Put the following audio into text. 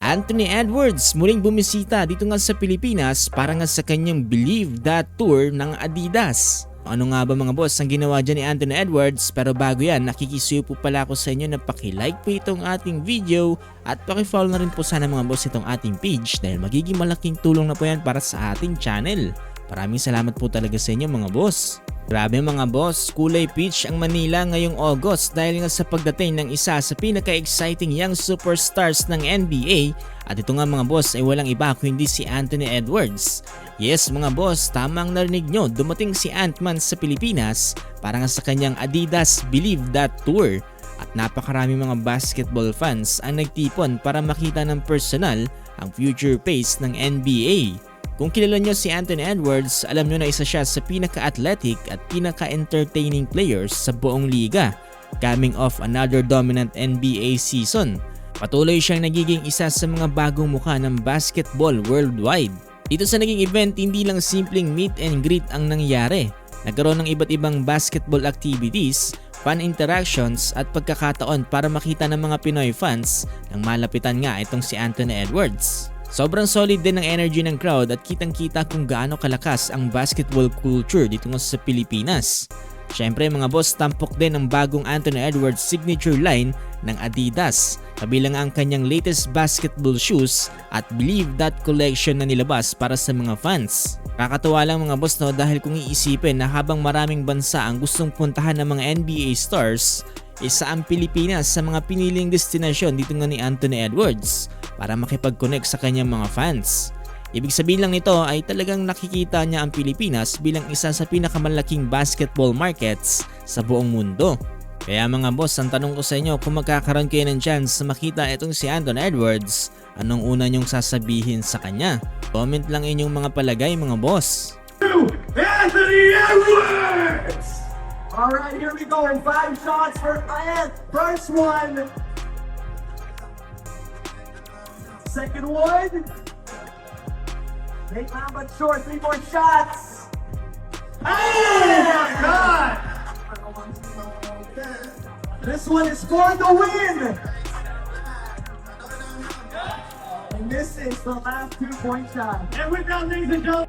Anthony Edwards muling bumisita dito nga sa Pilipinas para nga sa kanyang Believe That Tour ng Adidas. Ano nga ba mga boss ang ginawa dyan ni Anthony Edwards? Pero bago yan, nakikisuyo po pala ako sa inyo na paki-like po itong ating video at paki-follow na rin po sana mga boss itong ating page dahil magiging malaking tulong na po yan para sa ating channel. Maraming salamat po talaga sa inyo mga boss. Grabe mga boss, kulay peach ang Manila ngayong August dahil nga sa pagdating ng isa sa pinaka-exciting young superstars ng NBA at ito nga mga boss ay walang iba kundi si Anthony Edwards. Yes mga boss, tamang narinig nyo, dumating si Ant-Man sa Pilipinas para nga sa kanyang Adidas Believe That Tour at napakarami mga basketball fans ang nagtipon para makita ng personal ang future face ng NBA. Kung kilala nyo si Anthony Edwards, alam nyo na isa siya sa pinaka-athletic at pinaka-entertaining players sa buong liga, coming off another dominant NBA season. Patuloy siyang nagiging isa sa mga bagong mukha ng basketball worldwide. Dito sa naging event, hindi lang simpleng meet and greet ang nangyari. Nagkaroon ng iba't ibang basketball activities, fan interactions at pagkakataon para makita ng mga Pinoy fans nang malapitan nga itong si Anthony Edwards. Sobrang solid din ng energy ng crowd at kitang-kita kung gaano kalakas ang basketball culture dito nga sa Pilipinas. Syempre mga boss, tampok din ang bagong Anthony Edwards signature line ng Adidas, kabilang ang kanyang latest basketball shoes at Believe That collection na nilabas para sa mga fans. Nakakatuwa lang mga boss no dahil kung iisipin na habang maraming bansa ang gustong puntahan ng mga NBA stars, isa ang Pilipinas sa mga piniling destinasyon dito nga ni Anthony Edwards para makipag-connect sa kanyang mga fans. Ibig sabihin lang nito ay talagang nakikita niya ang Pilipinas bilang isa sa pinakamalaking basketball markets sa buong mundo. Kaya mga boss, ang tanong ko sa inyo kung magkakaroon kayo ng chance na makita itong si Anthony Edwards, anong una niyong sasabihin sa kanya? Comment lang inyong mga palagay mga boss. Anthony Edwards! Alright, here we go. 5 shots for Ant. First one. Second one. Take time but short. 3 more shots. Oh my God! This one is for the win. And this is the last 2-point shot. And with that, ladies and gentlemen.